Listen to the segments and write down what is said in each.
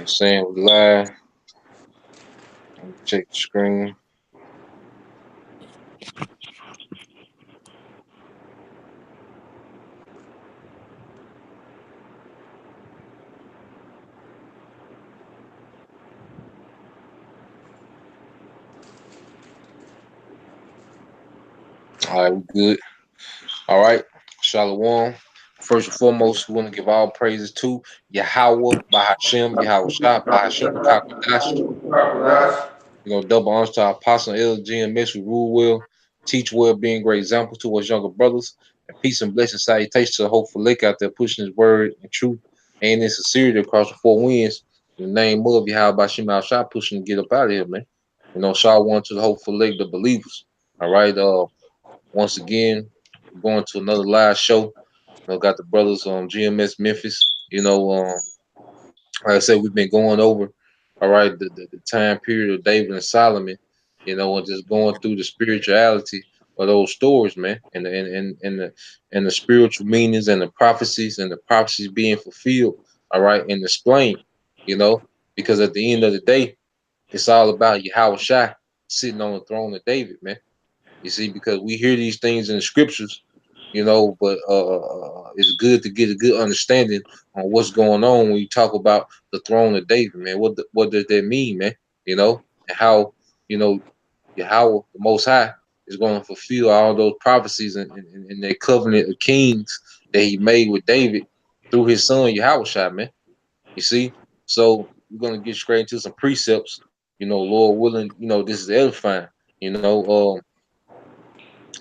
Like saying we live. Check the screen. All right, we good. All right, Shalom. First and foremost, we want to give all praises to Yahweh, Bahashem, Yahweh Shah, Bahashem, Kakadash. Double honors to our apostle, Elder GMS, who rule well, teach well, being great example to us younger brothers, and peace and blessing salutations to the hopeful lake out there pushing his word and truth and in sincerity across the four winds. In the name of Yahweh Bashim Al Shah, pushing to get up out of here, man. Shah one to the hopeful lake, the believers. All right. Once again, going to another live show. Got the brothers on GMS Memphis. Like I said, we've been going over, all right, the time period of David and Solomon, and just going through the spirituality of those stories, man, and the spiritual meanings and the prophecies being fulfilled, all right, and displaying, because at the end of the day, it's all about Yahweh Shai sitting on the throne of David, man. You see, because we hear these things in the scriptures, but it's good to get a good understanding on what's going on when you talk about the throne of David, man. What does that mean, man? And how you know Yahweh, the Most High, is going to fulfill all those prophecies and that covenant of kings that He made with David through His Son Yahweh, man. You see, so we're gonna get straight into some precepts. Lord willing, this is edifying.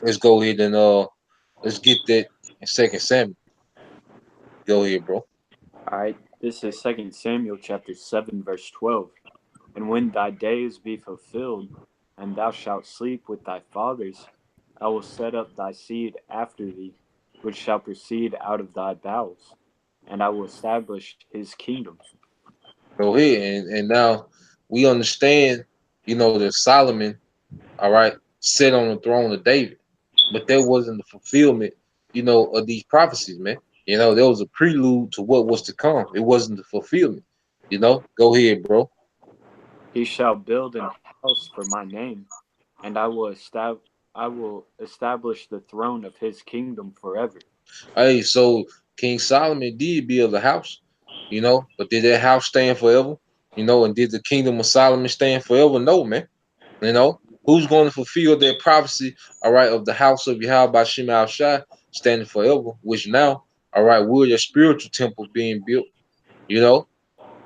Let's go ahead and let's get that in Second Samuel. Go ahead, bro. All right, this is 2 Samuel chapter 7, verse 12. And when thy days be fulfilled, and thou shalt sleep with thy fathers, I will set up thy seed after thee, which shall proceed out of thy bowels, and I will establish his kingdom. Go ahead, and now we understand, that Solomon, all right, sat on the throne of David, but that wasn't the fulfillment, of these prophecies, man. There was a prelude to what was to come. It wasn't the fulfillment. Go ahead, bro. He shall build an house for my name, and I will establish the throne of his kingdom forever. Hey, so King Solomon did build a house, but did that house stand forever? And did the kingdom of Solomon stand forever? No, man. Who's going to fulfill that prophecy, all right, of the house of Yahweh by Shema Shai standing forever, which now, all right, we're the spiritual temple being built, you know,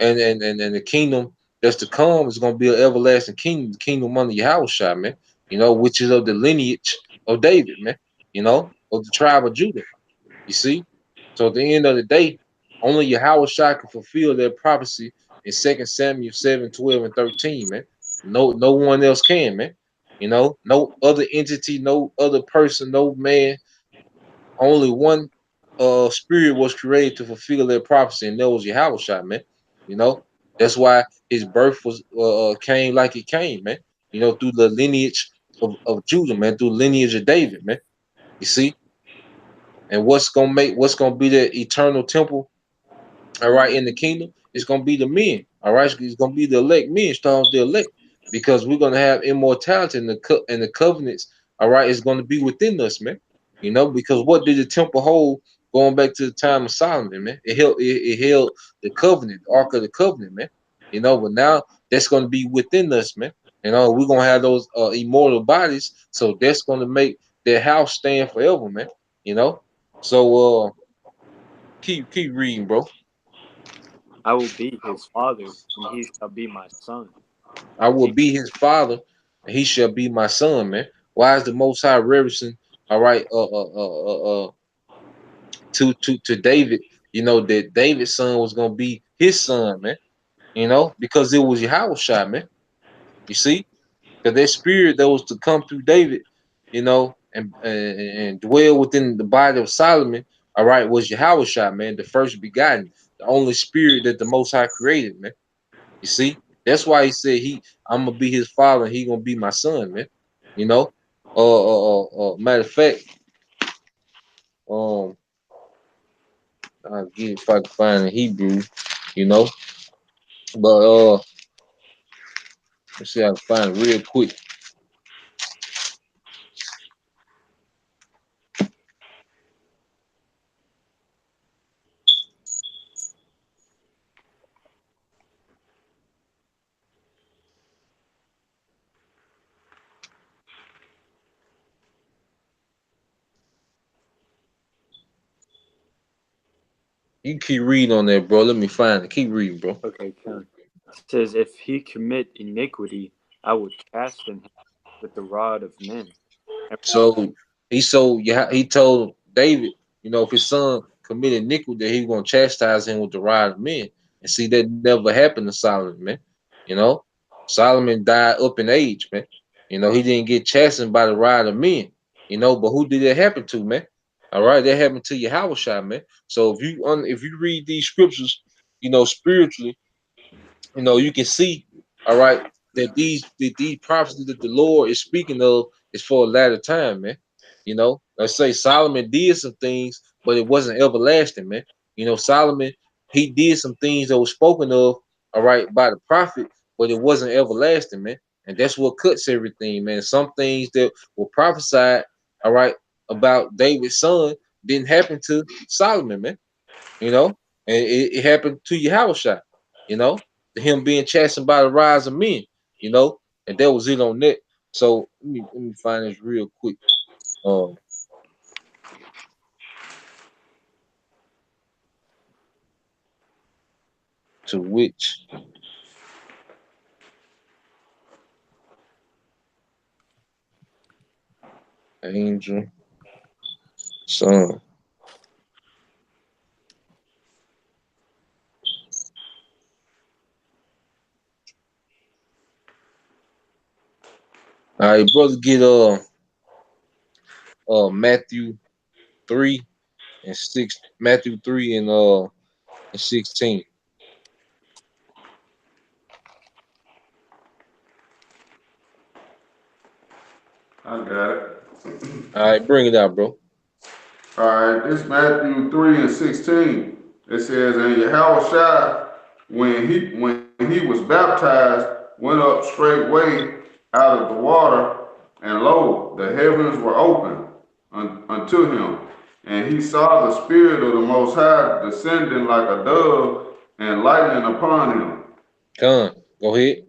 and the kingdom that's to come is going to be an everlasting kingdom, the kingdom under Yahweh Shai, man, which is of the lineage of David, man, of the tribe of Judah, you see? So at the end of the day, only Yahweh Shai can fulfill that prophecy in 2 Samuel 7, 12, and 13, man. No one else can, man. No other entity, no other person, no man. Only one spirit was created to fulfill that prophecy, and that was Yahweh Shai, man. You know, that's why his birth was came like it came, man. Through the lineage of Judah, man, through the lineage of David, man. You see? And what's gonna be the eternal temple, all right, in the kingdom? It's gonna be the men, all right. It's gonna be the elect men, stars the elect, because we're gonna have immortality in the covenants, all right. It's gonna be within us, man. Because what did the temple hold going back to the time of Solomon, man? It held the covenant, the ark of the covenant, man. But now that's gonna be within us, man. We're gonna have those immortal bodies, so that's gonna make their house stand forever, man. You know, so keep reading, bro. I will be his father, and he shall be my son. I will He, be his father, and he shall be my son, man. Why is the Most High referencing, all right, to David? That David's son was gonna be his son, man. Because it was Yahweh Shai, man. You see, because that spirit that was to come through David, and dwell within the body of Solomon, all right, was Yahweh Shai, man, the first begotten, the only spirit that the Most High created, man. You see, that's why he said I'm gonna be his father, and he gonna be my son, man. You know, matter of fact, um, I'll get if I can find in Hebrew, you know, But let's see, I can find it real quick. You keep reading on that, bro. Let me find it. Keep reading, bro. Okay, Ken. It says, if he commit iniquity, I will chasten him with the rod of men. And So he told David, if his son committed iniquity, that he was gonna chastise him with the rod of men. And see, that never happened to Solomon, man. You know, Solomon died up in age, man. He didn't get chastened by the rod of men. But who did that happen to, man? All right, that happened to Yahawashi, man. So if you read these scriptures, spiritually, you can see, all right, that these prophecies that the Lord is speaking of is for a latter time, man. Let's say Solomon did some things, but it wasn't everlasting, man. Solomon, he did some things that were spoken of, all right, by the prophet, but it wasn't everlasting, man. And that's what cuts everything, man. Some things that were prophesied, all right, about David's son didn't happen to Solomon, man. you know, and it happened to Yahushua, you know, him being chastened by the rise of men, you know, and that was it on that. So let me find this real quick. Um, to which angel son. All right, brother, get Matthew 3 and 6, Matthew 3 and 16. I got it. All right, bring it out, bro. All right, this Matthew 3 and 16. It says, and Yahushua, when he was baptized, went up straightway out of the water, and lo, the heavens were opened unto him. And he saw the Spirit of the Most High descending like a dove and lighting upon him. Con, go ahead.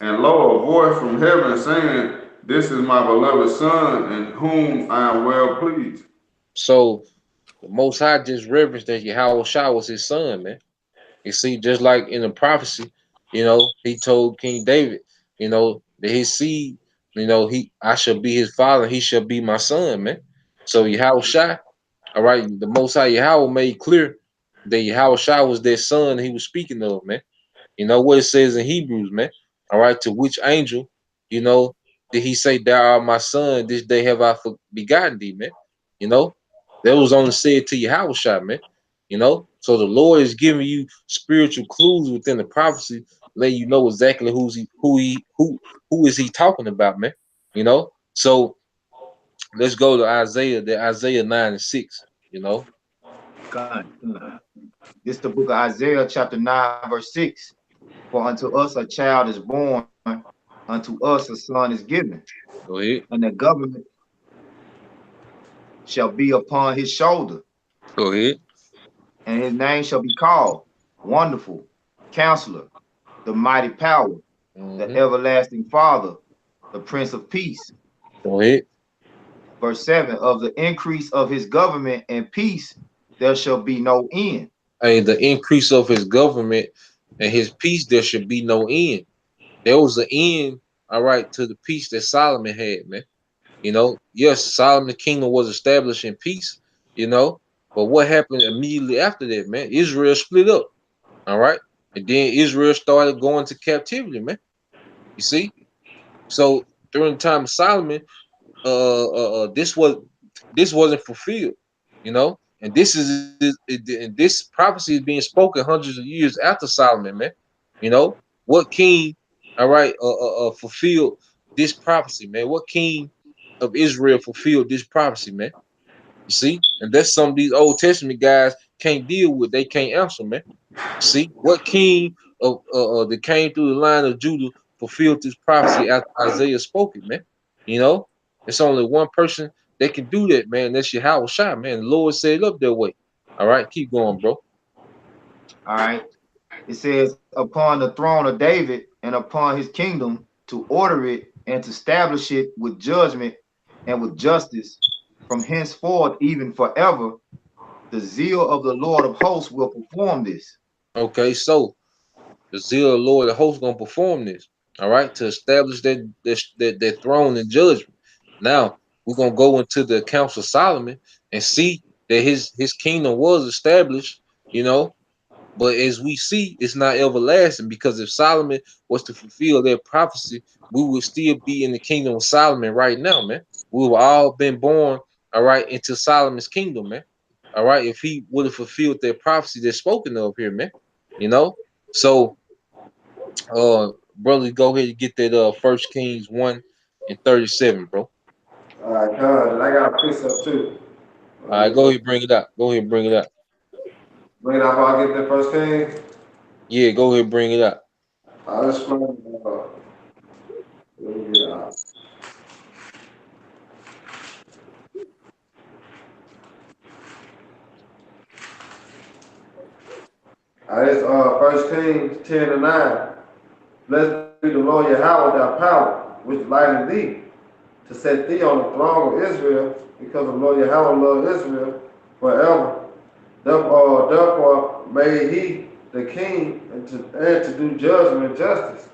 And lo, a voice from heaven saying, this is my beloved Son, in whom I am well pleased. So the Most High just referenced that Yahushua was his son, man. You see, just like in the prophecy, he told King David, that his seed, I shall be his father, he shall be my son, man. So Yahushua, all right, the Most High Yahweh made clear that Yahushua was that son he was speaking of, man. You know what it says in Hebrews, man. All right, to which angel, you know, did he say, thou art my son, this day have I begotten thee, man? You know, that was only said to Yahushua, man. So the Lord is giving you spiritual clues within the prophecy, letting you know exactly who is he talking about, man. So let's go to Isaiah 9 and 6, you know. God. This is the book of Isaiah, chapter 9, verse 6. For unto us a child is born, unto us a son is given, Go ahead. and the government shall be upon his shoulder, Go ahead. and his name shall be called Wonderful, Counselor, the Mighty Power, the Hmm. Everlasting Father, the Prince of Peace. Go ahead. Verse 7, of the increase of his government and peace there shall be no end. Hey, the increase of his government and his peace, there should be no end. There was an end, all right, to the peace that Solomon had, man. Yes, Solomon's kingdom was established in peace, but what happened immediately after that, man? Israel split up, all right, and then Israel started going to captivity, man. You see, so during the time of Solomon, this wasn't fulfilled, and this prophecy is being spoken hundreds of years after Solomon, man. What king, all right, fulfilled this prophecy, man? What king of Israel fulfilled this prophecy, man? You see, and that's some of these Old Testament guys can't deal with. They can't answer, man. See, what king that came through the line of Judah fulfilled this prophecy after Isaiah spoke it, man. You know, it's only one person that can do that, man. That's Yahawashi, man. The Lord set it up that way. All right, keep going, bro. All right. It says, upon the throne of David and upon his kingdom, to order it and to establish it with judgment and with justice from henceforth, even forever. The zeal of the Lord of hosts will perform this. Okay, so the zeal of the Lord, the host, gonna perform this. All right, to establish that throne and judgment. Now we're gonna go into the accounts of Solomon and see that his kingdom was established. You know, but as we see, it's not everlasting because if Solomon was to fulfill that prophecy, we would still be in the kingdom of Solomon right now, man. We have all been born, all right, into Solomon's kingdom, man. All right, if he would have fulfilled that prophecy that's spoken of here, man. You know, so brother, go ahead and get that First Kings 1:37, bro. All right, cuz I got a precept too. All right, go ahead, bring it out. Go ahead, bring it out. Bring it up, I'll get that first king. Yeah, go ahead, bring it out. I'll explain. Let me get it out. It's First Kings 10:9. Blessed be the Lord Yahweh thy power, which lightened thee, to set thee on the throne of Israel, because the Lord Yahweh loved Israel forever. Therefore made he the king and to do judgment and justice.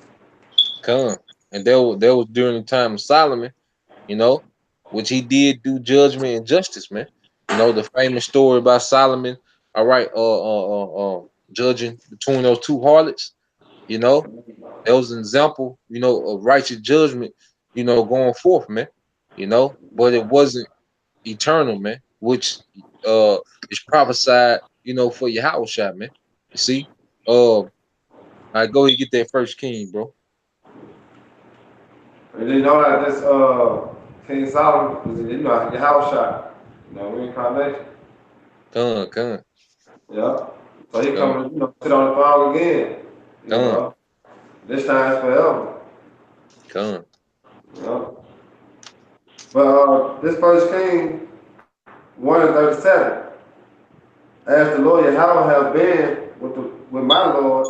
Come. And that was during the time of Solomon, you know, which he did do judgment and justice, man. You know, the famous story about Solomon, all right, judging between those two harlots, you know, that was an example, you know, of righteous judgment, you know, going forth, man. You know, but it wasn't eternal, man, which uh is prophesied, you know, for your house shot, man. You see? I go ahead and get that first king, bro. And you know that this King Solomon is your house shot. Reincarnation. Come, Yeah. So he come, coming, sit on the throne again. You come, know. This time it's forever. come. You know. But this first King 1:37. As the Lord Yahweh have been with my Lord,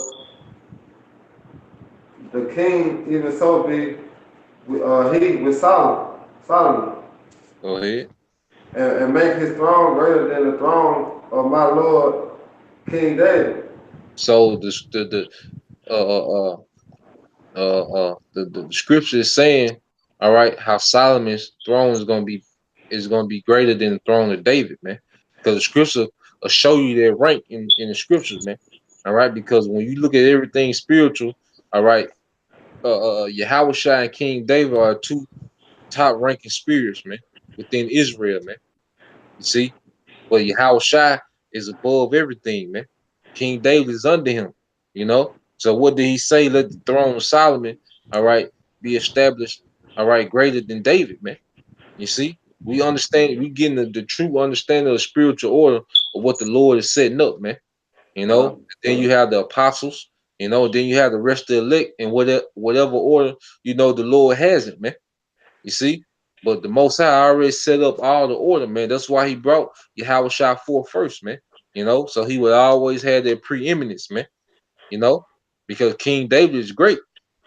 the king, even so be he with Solomon, Go ahead. and make his throne greater than the throne of my Lord King David. So the uh uh the scripture is saying, all right, how Solomon's throne is gonna be greater than the throne of David, man. Because the scripture will show you their rank in the scriptures, man. All right, because when you look at everything spiritual, all right, Yahushua and King David are two top ranking spirits, man, within Israel, man. You see, but Yahushua is above everything, man. King David is under him, you know. So what did he say? Let the throne of Solomon, all right, be established, all right, greater than David, man. You see, we understand, we getting the true understanding of the spiritual order of what the Lord is setting up, man. You Uh, know, then you have the apostles, you know, then you have the rest of the elect and whatever order, you know, the Lord has it, man. You see? But the Most High already set up all the order, man. That's why he brought Yahushua forth first, man. You know, so he would always have that preeminence, man. You know, because King David is great,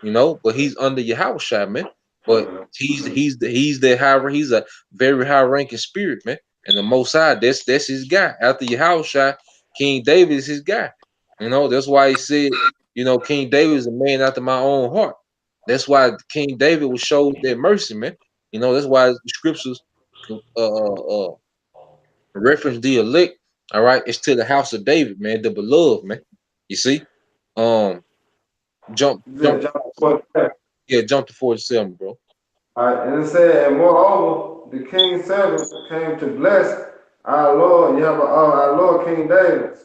you know, but he's under Yahushua, man. But he's a very high ranking spirit, man. And the Most High, that's his guy. After Yahushua, King David is his guy. You know, that's why he said, you know, King David is a man after my own heart. That's why King David was showed that mercy, man. You know, that's why the scriptures reference the elect. All right, it's to the house of David, man, the beloved, man. You see, um, jump, John 4. yeah, jump to 47, bro. All right, and it said, and moreover, the king's servant came to bless our Lord, our Lord King David,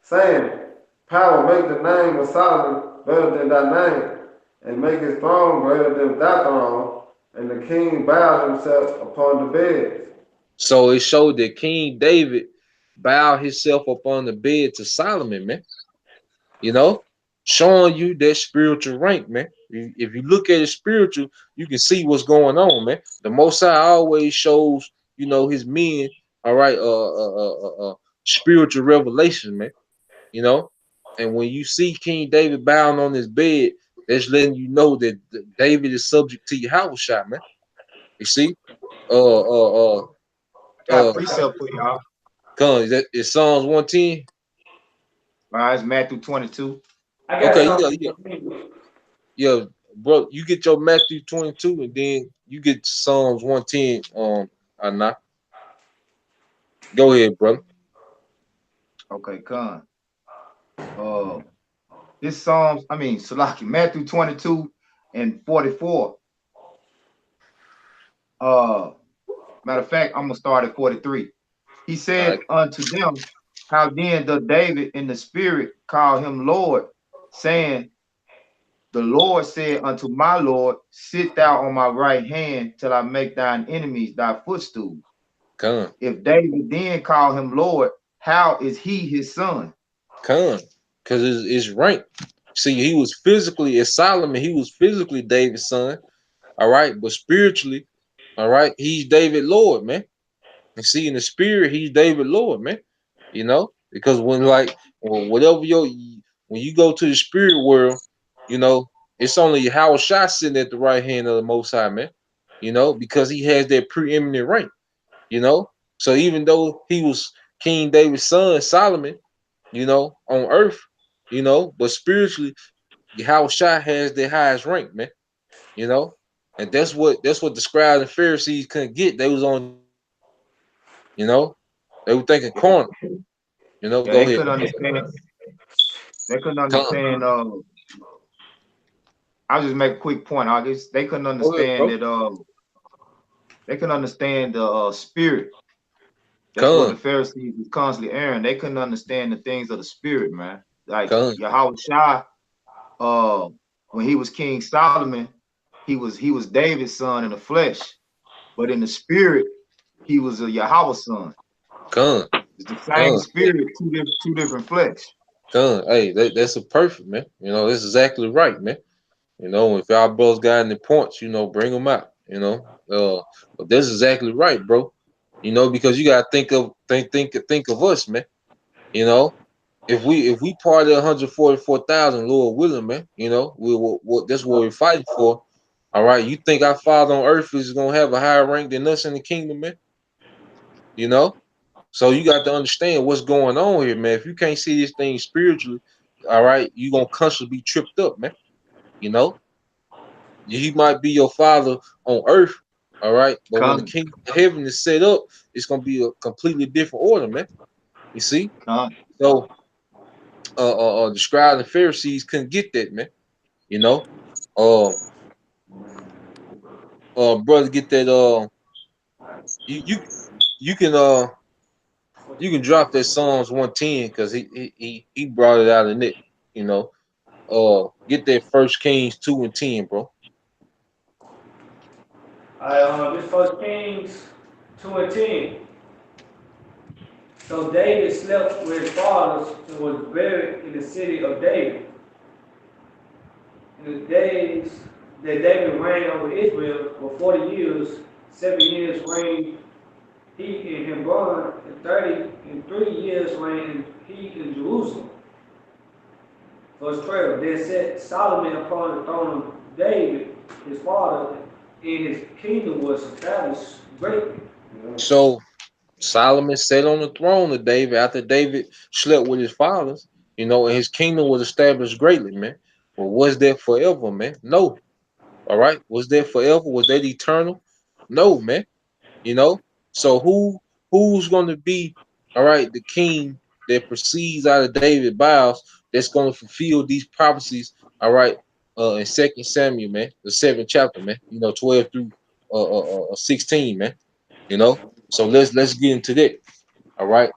saying, power, make the name of Solomon better than thy name, and make his throne greater than thy throne. And the king bowed himself upon the bed. So it showed that King David bowed himself upon the bed to Solomon, man. You know, showing you that spiritual rank, man. If you look at it spiritual, you can see what's going on, man. The Most High always shows, his men, all right, spiritual revelation, man. You know, and when you see King David bound on his bed, that's letting you know that David is subject to Yahawashi, man. You see, uh, uh, uh, Got uh, precept for y'all. Con, is Psalms 110? All right, it's Matthew 22. I got Okay, yeah, something yeah, for you. yeah, bro. You get your Matthew 22, and then you get Psalms 110. Anna, go ahead, brother. Okay, con. Uh, this Psalms, Salaki, Matthew 22 and 44. Uh, Matter of fact, I'm gonna start at 43. He All right, said unto them, how then does David in the spirit call him Lord, saying, the Lord said unto my Lord, sit thou on my right hand till I make thine enemies thy footstool. con, If David then call him Lord, how is he his son? con, because it's rank. See, he was physically as Solomon. He was physically David's son. All right, but spiritually, all right, he's David Lord, man. And see, in the spirit, he's David Lord, man. Because when like whatever when you go to the spirit world, you know, it's only Yahawashi sitting at the right hand of the Most High, man. Because he has that preeminent rank. You know, so even though he was King David's son, Solomon, on earth, but spiritually, Yahawashi has the highest rank, man. You know, and that's what the scribes and Pharisees couldn't get. They was on, you know, they were thinking corner. Yeah, Go they ahead. couldn't understand. They couldn't Come, understand. I'll just make a quick point. I guess they couldn't go ahead, understand bro. that. They couldn't understand the spirit. That's what the Come, Pharisees was constantly airing. They couldn't understand the things of the spirit, man. Like come, Yahweh Shai, uh, when he was King Solomon, he was David's son in the flesh, but in the spirit, he was a Yahweh son. come, It's the same come, spirit, two different flesh. come. Hey, that's a perfect, man. That's exactly right, man. If y'all brothers got any points, bring them out. But that's exactly right, bro. Because you gotta think of us, man. You know, if we part of 144,000, Lord willing, man, that's what we're fighting for. All right, you think our Father on earth is gonna have a higher rank than us in the kingdom, man? You know, so you got to understand what's going on here, man. If you can't see this thing spiritually, all right, you gonna constantly be tripped up, man. You know, he might be your father on earth, all right, but when the Come, kingdom of heaven is set up, it's gonna be a completely different order, man. You see, come, so the scribes and Pharisees couldn't get that, man. You know, uh, brother, get that. You you you can drop that Psalms 110 because he brought it out in it. You know, get that First Kings 2 and 10, bro. This First Kings 2:10. So David slept with his fathers and was buried in the city of David. In the days that David reigned over Israel were 40 years. 7 years reigned he in Hebron, and 33 years reigned he in Jerusalem. Verse 12. Then set Solomon upon the throne of David, his father, and his kingdom was established greatly. So Solomon sat on the throne of David after David slept with his fathers. And his kingdom was established greatly, man. Well, was that forever, man? No. All right. Was that forever? Was that eternal? No, man. You know. So who's going to be, all right, the king that proceeds out of David Biles that's going to fulfill these prophecies, all right, in Second Samuel, man, the 7th chapter, man. 12 through 16, man. So let's get into that. All right.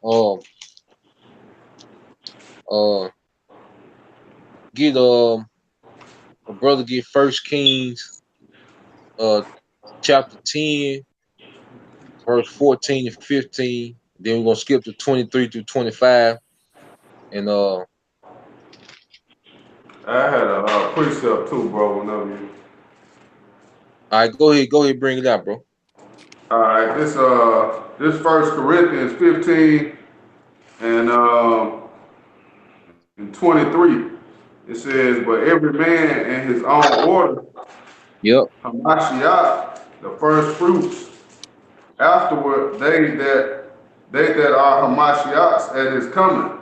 Uh get a brother get First Kings uh chapter 10, verse 14 and 15. Then we're gonna skip to 23 through 25. And I had a precept too, bro. Whenever you. All right, go ahead, bring it out, bro. All right, this First Corinthians 15 and and 23. It says, but every man in his own order, Yep, Hamashiach, the first fruits. Afterward, they that are Hamashiachs at his coming.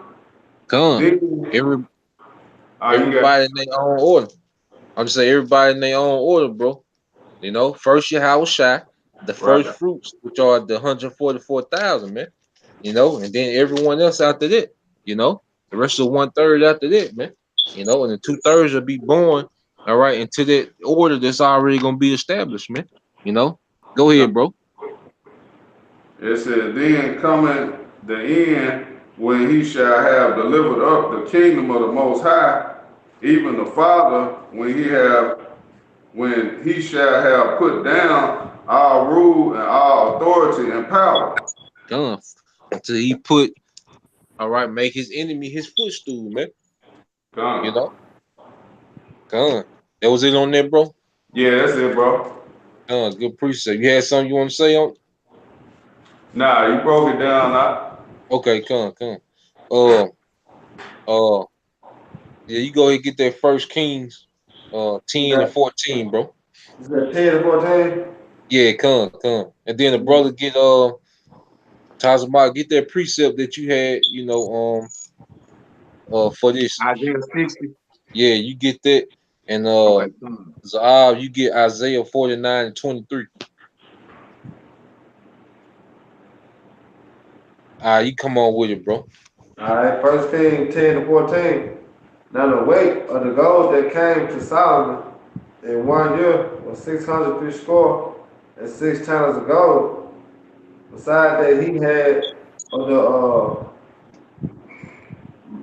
come. Then, Every you got everybody in their own order. I'm just saying everybody in their own order, bro. You know, first Yahawashi, the first right. fruits, which are the 144,000, man. You know, and then everyone else after that. You know, the rest of 1/3 after that, man. You know, and the 2/3 will be born, all right, into that order that's already gonna be established, man. You know, go ahead, bro. It says, then coming the end when he shall have delivered up the kingdom of the Most High, even the Father, when he shall have put down all rule and all authority and power. Come until he put, all right, make his enemy his footstool, man. You Gone. know, come. That was it on there, bro. Yeah, that's it, bro. Good precept. You had something you want to say on? Nah, you broke it down. Okay, come. Uh, uh, yeah, you go ahead and get that First Kings, 10 and 14, bro. Is that 10 to 14? Yeah, come. And then the brother get Tazama, get that precept that you had, for this. Isaiah 60. Yeah, you get that, and Okay, come. Zaab, you get Isaiah 49 and 23. You come on with it, bro. All right, First King 10 to 14. Now the weight of the gold that came to Solomon in 1 year was 600 score and 6 talents of gold. Besides that, he had of the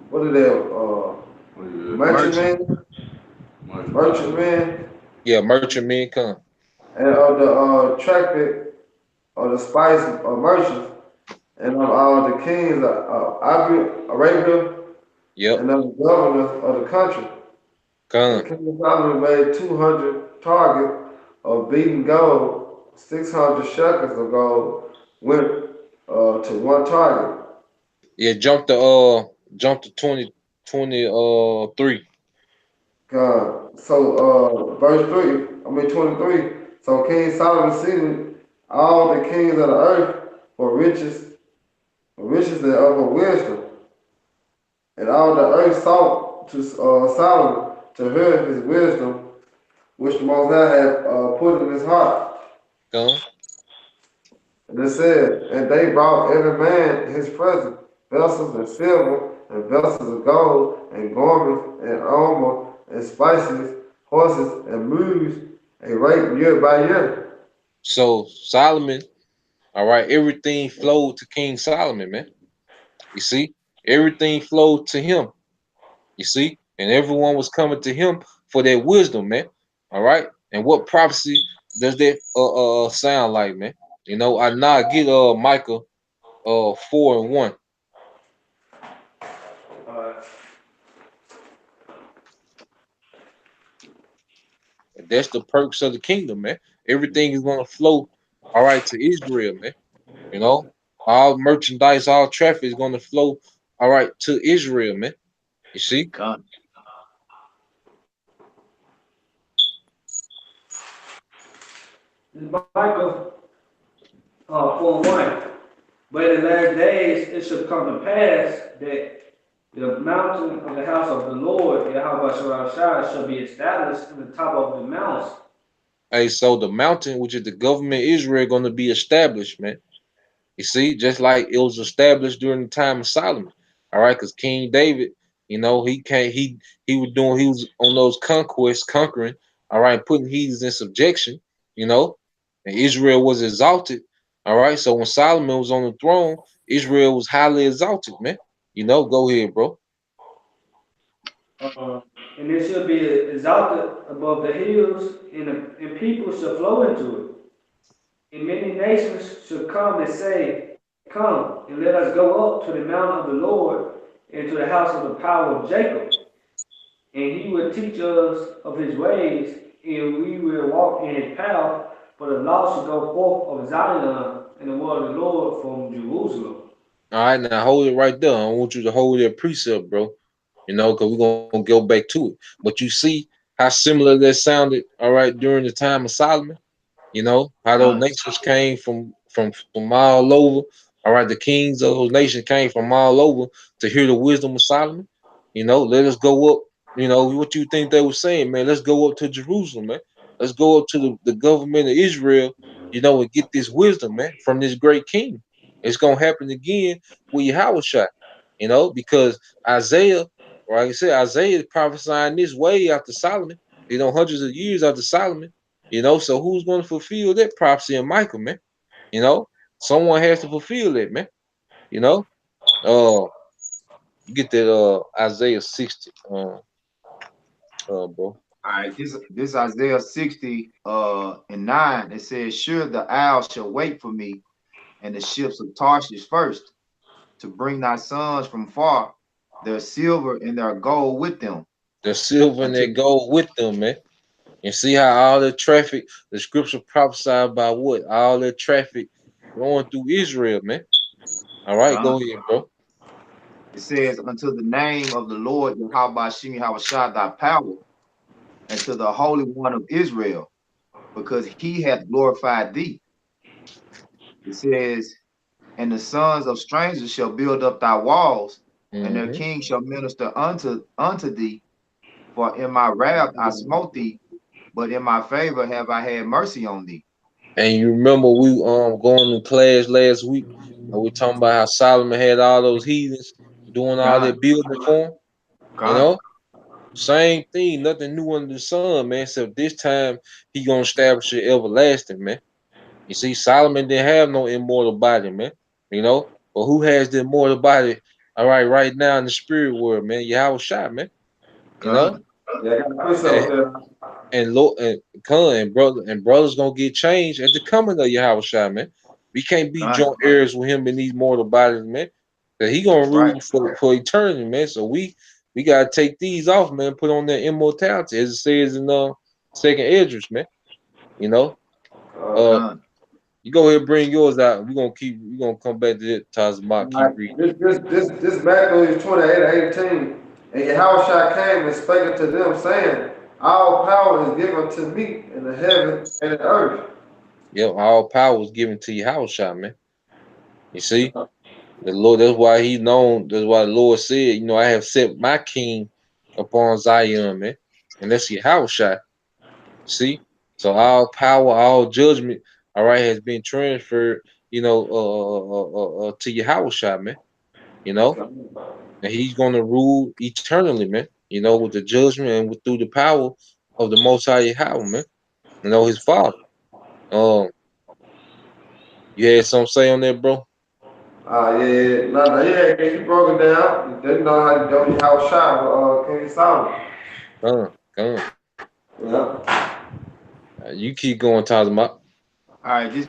what are they Merchant. merchantmen, Merchandise. merchantmen, Yeah, merchant men come. and of the traffic of the spice merchants, and of all the kings of Arabia, Yep, and of the governors of the country. And come. King Solomon made 200 targets of beaten gold, 600 shekels of gold went to one target. Yeah, jump to 2023. Verse 23. So King Solomon seated all the kings of the earth for riches and for wisdom. And all the earth sought to Solomon to hear his wisdom, which the Most High had put in his heart. Come. And it said, and they brought every man his present, vessels and silver, and vessels of gold, and garments, and armor, and spices, horses, and mules, a rate year by year. So Solomon, all right, everything flowed to King Solomon, man. You see, everything flowed to him. You see, and everyone was coming to him for that wisdom, man. All right, and what prophecy does that sound like, man? You know, I now get Micah 4 and 1. Uh, And that's the perks of the kingdom, man. Everything is gonna flow, all right, to Israel, man. You know, all merchandise, all traffic is gonna flow, all right, to Israel, man. You see? Come. this Michael 4:1. But in the last days it shall come to pass that the mountain of the house of the Lord, Yahawashi, shall be established in the top of the mountains. Hey, so the mountain, which is the government Israel, gonna be established, man. You see, just like it was established during the time of Solomon. All right, because King David, you know, he was on those conquests, conquering, all right, putting heathens in subjection, you know, and Israel was exalted. All right. So when Solomon was on the throne, Israel was highly exalted, man. You know, go ahead, bro. Uh, and it shall be exalted above the hills, and people shall flow into it. And many nations shall come and say, come, and let us go up to the mountain of the Lord, and to the house of the power of Jacob. and he will teach us of his ways, and we will walk in his path. For the law shall go forth of Zion, and the word of the Lord from Jerusalem. All right, now hold it right there. I want you to hold that precept, bro. You know, because we're gonna go back to it. But you see how similar that sounded, all right, during the time of Solomon. You know how those Con, nations came from all over. All right, the kings of those nations came from all over to hear the wisdom of Solomon. You know, let us go up. You know what you think they were saying, man? Let's go up to Jerusalem, man. Let's go up to the government of Israel. You know, and get this wisdom, man, from this great king. It's gonna happen again with Yahawashi. You know, because Isaiah, like I said, Isaiah is prophesying this way after Solomon. You know, hundreds of years after Solomon. You know, so who's going to fulfill that prophecy in Michael, man? You know, someone has to fulfill it, man. You know, uh, you get that Isaiah 60, bro. all right, this Isaiah 60 and 9, it says, sure the owl shall wait for me, and the ships of Tarshish first, to bring thy sons from far, their silver and their gold with them, The silver and until that gold with them, man. And see how all the traffic, the scripture prophesied about what all that traffic going through Israel, man. All right, God. go ahead, bro. It says, until the name of the Lord Yahawashi Hawashah thy power, and to the Holy One of Israel, because he hath glorified thee. It says, and the sons of strangers shall build up thy walls, and their Hmm. king shall minister unto thee. For in my wrath I smote thee, but in my favor have I had mercy on thee. And you remember we going to class last week, and we talking about how Solomon had all those heathens doing all God, that building for him. You God, know, same thing, nothing new under the sun, man. Except this time he gonna establish it everlasting, man. You see, Solomon didn't have no immortal body, man. You know, but who has the immortal body? All right now in the spirit world, man. Yahweh shot, man. You know, God, Yeah, I got a precept and there. Lord and Con and brothers gonna get changed at the coming of Yahweh shot, man. We can't be God. joint heirs with him in these mortal bodies, man. That he gonna That's right. rule for eternity, man. So we gotta take these off, man. Put on that immortality, as it says in Second Esdras, man. You know, uh, God. you go ahead and bring yours out. We gonna come back to it. Tazama, keep Like reading. this Matthew 28:18. And Yahushua came and spake unto them, saying, all power is given to me in the heaven and in earth. Yep, all power was given to Yahweh shot, man. You see, the Lord. That's why he known. That's why the Lord said, you know, I have set my king upon Zion, man, and that's Yahweh shot. See, so all power, all judgment, all right, has been transferred, you know, to Yahweh shot, man. You know, and he's gonna rule eternally, man. You know, with the judgment and through the power of the Most High Yahweh, man. You know, his Father. Um, you had something to say on that, bro? Yeah. No, yeah, you broke it down. You didn't know how to do how shot with King Solomon. Come. Yeah. You keep going, talking about. All right, this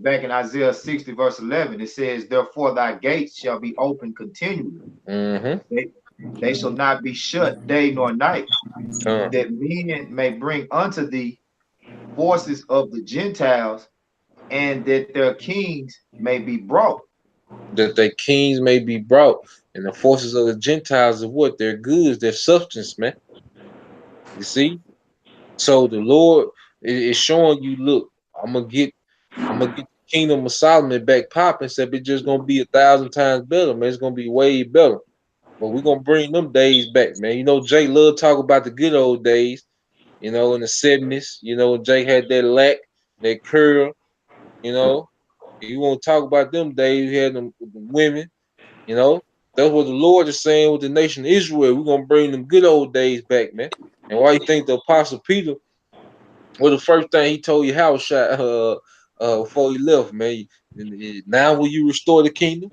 back in Isaiah 60, verse 11, it says, therefore thy gates shall be open continually. Mm-hmm. They, they shall not be shut day nor night, Come. that men may bring unto thee forces of the Gentiles, and that their kings may be brought. That their kings may be brought, and the forces of the Gentiles of what? Their goods, their substance, man. You see? So the Lord is showing you, look, I'm gonna get the kingdom of Solomon back popping, except it's just gonna be 1,000 times better, man. It's gonna be way better. But we're gonna bring them days back, man. You know, Jake love talk about the good old days, you know, in the 70s, you know, Jake had that lack, that curl, you know. You want to talk about them days, you had them women, you know. That's what the Lord is saying with the nation of Israel. We're gonna bring them good old days back, man. And why you think the apostle Peter, well, the first thing he told you how shot before he left, man. Now will you restore the kingdom?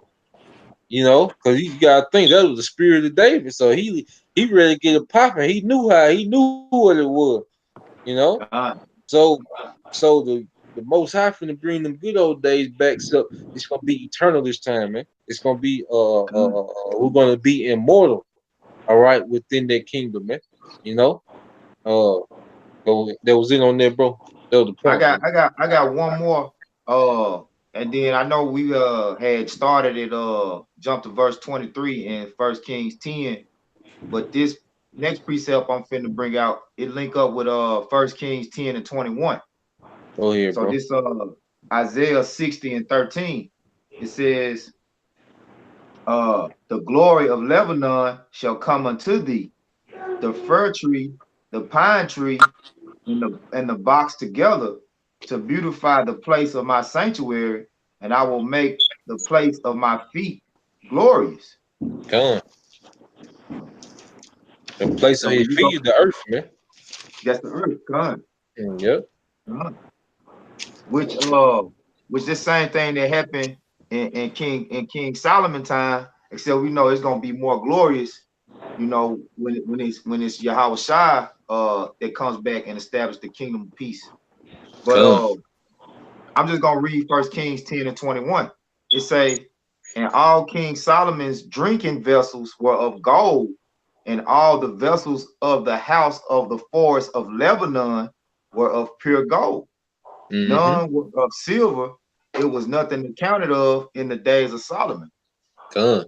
You know, because you gotta think that was the spirit of David. So he ready to get it popping. He knew what it was, you know. God, So the most high finna bring them good old days back. So it's gonna be eternal this time, man. It's gonna be God, we're gonna be immortal, all right, within that kingdom, man. You know, uh, that was it on there, bro. That was the I point, got bro. I got I got one more. And then I know we had started it jump to verse 23 in First Kings 10, but this next precept I'm finna bring out, it link up with First Kings 10 and 21. Go ahead, So bro. this Isaiah 60 and 13, it says, the glory of Lebanon shall come unto thee, the fir tree, the pine tree, and the box together to beautify the place of my sanctuary, and I will make the place of my feet glorious. Come, the place So on your when you go, feet is the earth, man. that's the earth, God. Yep. Which which this same thing that happened in King Solomon time, except we know it's gonna be more glorious, when it's Yahawashi that comes back and establishes the kingdom of peace. But Come, I'm just gonna read First Kings 10 and 21. It say, and all King Solomon's drinking vessels were of gold, and all the vessels of the house of the forest of Lebanon were of pure gold. mm-hmm. None were of silver. It was nothing accounted of in the days of Solomon. Come,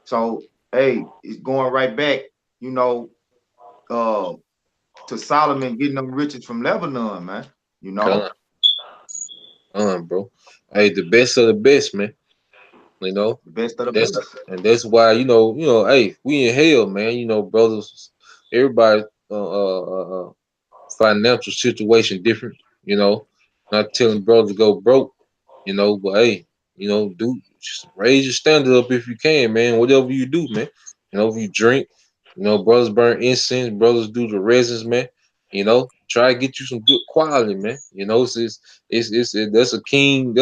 So, hey, it's going right back, you know, uh, to Solomon getting them riches from Lebanon, man. You come, know, bro. Hey, the best of the best, man. You know, the best of the that's best. and that's why hey, we in hell, man. You know, brothers, everybody, financial situation different. You know, not telling brothers to go broke. You know, but hey, do just raise your standard up if you can, man. Whatever you do, man. If you drink, brothers burn incense, brothers do the resins, man. Try to get you some good quality, man. That's a king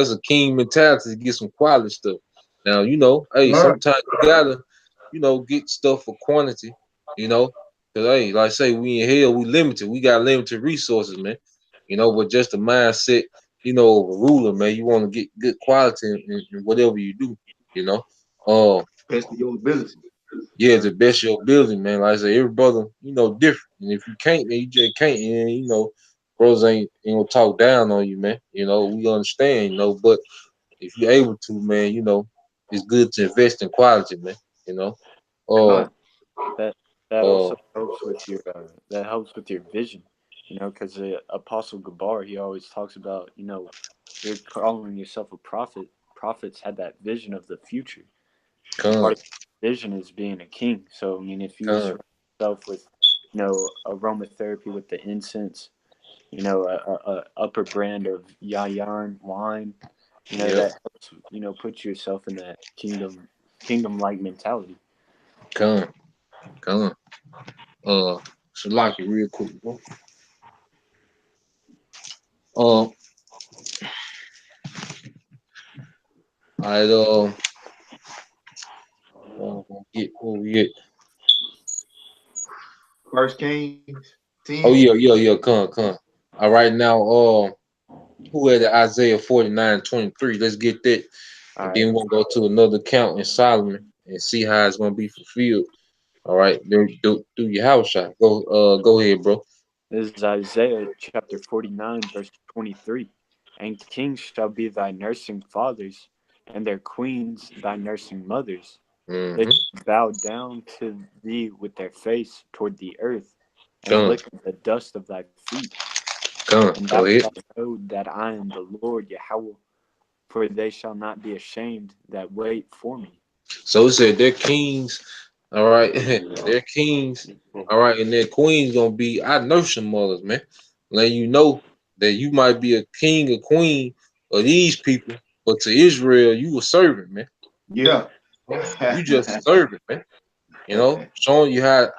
mentality to get some quality stuff. Now, hey, Right. sometimes you gotta, get stuff for quantity, you know, cause hey, like I say, we in hell, we limited, we got limited resources, man. But just the mindset, of a ruler, man. You want to get good quality in whatever you do, you know. Uh, Best of your ability. yeah, the best of your ability, man. Like I say, every brother, different. And if you can't, then you just can't. And brothers ain't gonna talk down on you, man. We understand, but if you're able to, man, it's good to invest in quality, man. You know. Uh Con. That that uh also helps with your vision, because the Apostle Gabar, he always talks about, you're calling yourself a prophet. Prophets had that vision of the future, and con part of the vision is being a king. So I mean, if you con surround yourself with, aromatherapy with the incense, a upper brand of yayan wine, yep, that helps, put yourself in that kingdom like mentality. con con so lock it real quick, bro. All right, get what we get. First Kings Oh 10. yeah, yeah, yeah, con. All right, now, who had the Isaiah 49:23? Let's get that, All and right. then we'll go to another count in Solomon and see how it's gonna be fulfilled. All right, do your house shot. Go ahead, bro. This is Isaiah chapter 49, verse 23. And kings shall be thy nursing fathers, and their queens thy nursing mothers. They Mm-hmm. shall bow down to thee with their face toward the earth, and Come, lick the dust of thy feet. And thou go ahead. shalt know that I am the Lord Yahweh, for they shall not be ashamed that wait for me. So it said their kings, all right, their kings, all right, and their queens gonna be our nursing mothers, man. Letting you know that you might be a king or queen of these people, but to Israel, you a servant, man. Yeah. You just a servant, man. Showing you how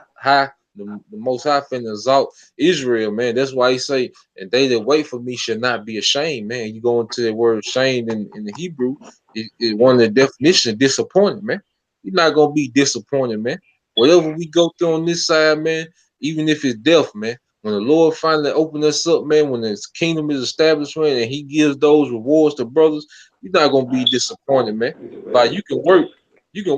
the Most High finna exalt Israel, man. That's why he say, and they that wait for me shall not be ashamed, man. You go into the word ashamed in the Hebrew, it one of the definitions of disappointed, man. You're not gonna be disappointed, man. Whatever we go through on this side, man, even if it's death, man. When the Lord finally open us up, man, when His kingdom is established, man, and He gives those rewards to brothers, you're not gonna be disappointed, man. Like you can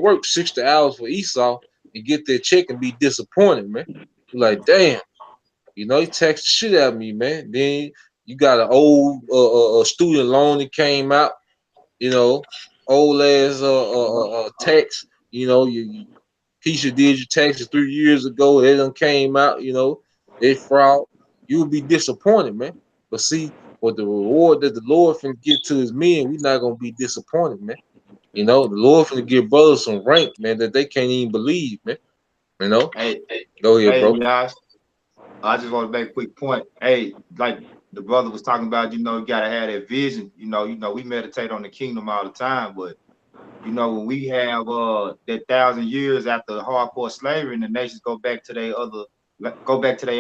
work 60 hours for Esau and get that check and be disappointed, man. You like, damn, he taxed the shit out of me, man. Then you got an old student loan that came out, you know, old ass tax. You Keisha did your taxes 3 years ago. They done came out, they fraud. You will be disappointed, man. But see, what the reward that the Lord finna get to his men, we not gonna be disappointed, man. The Lord finna give brothers some rank, man, that they can't even believe, man. You know? Hey, Go ahead, hey, bro. Josh. I just want to make a quick point. Hey, like the brother was talking about, you gotta have that vision. We meditate on the kingdom all the time, but when we have that 1,000 years after hardcore slavery and the nations go back to their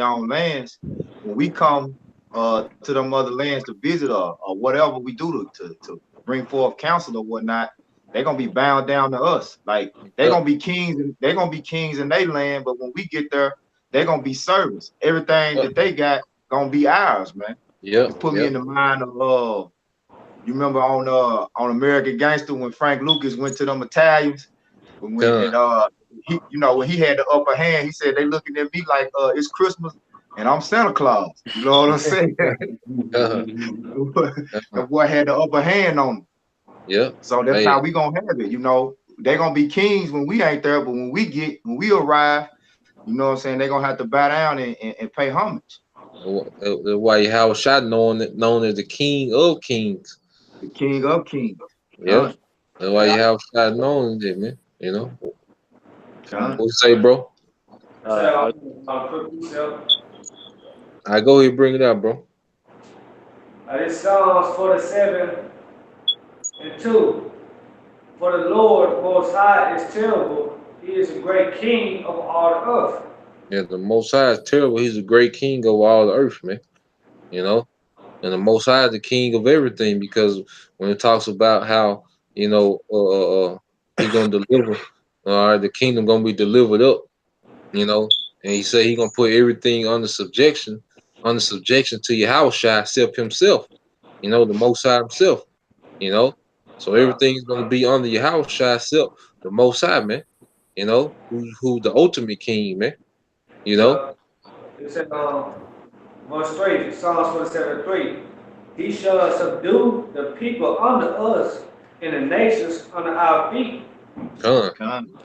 own lands, when we come to them other lands to visit or whatever we do to bring forth counsel or whatnot, they're gonna be bound down to us. Like they're Yep, gonna be kings and they're gonna be kings in their land, but when we get there, they're gonna be servants. Everything yep, that they got gonna be ours, man. yep, It put me yep. in the mind of you remember on American Gangster when Frank Lucas went to them Italians when Done. and he when he had the upper hand, he said they looking at me like it's Christmas and I'm Santa Claus. You know what I'm saying? Done. The boy had the upper hand on him. Yep. So that's Hey, how we gonna have it. They're gonna be kings when we ain't there, but when we arrive, what I'm saying, they're gonna have to bow down and pay homage. that's why Yahawashi known as the King of Kings. The king of kings. Yep. Con, That's why Yahawashi known as it, man. con. What you say, bro? Say, I quick yourself. I go ahead and bring it out, bro. This Psalms 47:2. For the Lord Most High is terrible. He is a great King of all the earth. Yeah, the Most High is terrible. He's a great king over all the earth, man. You know, and the Most High is the king of everything because when it talks about how he gonna deliver, all right, the kingdom gonna be delivered up, and he said he gonna put everything under subjection to Yahushua except himself, the Most High himself, you know. So Uh, everything's gonna be under Yahushua except the Most High, man. Who the ultimate king, man. You know. yeah. It said, verse 3, Psalms 47:3. He shall subdue the people under us and the nations under our feet. Con. Con.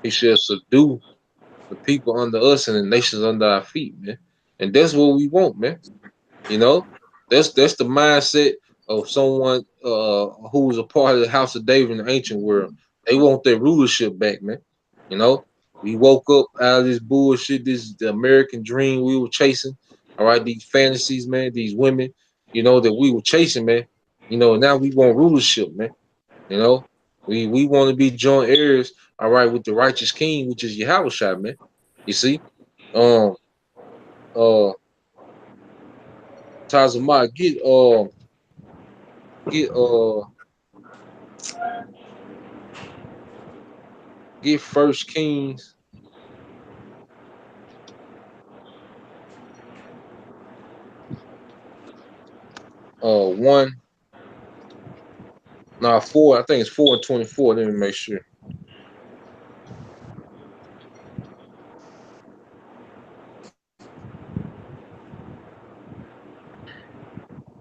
He shall subdue the people under us and the nations under our feet, man. And that's what we want, man. You know, that's the mindset of someone who was a part of the house of David in the ancient world. They want their rulership back, man. You know, we woke up out of this bullshit, this the American dream we were chasing. All right, these fantasies, man, these women, that we were chasing, man. Now we want rulership, man. You know, we want to be joint heirs, all right, with the righteous king, which is Yahweh, man. You see? Um uh Tazama, get get First Kings 1, nah 4, I think it's 4 and 24. Let me make sure.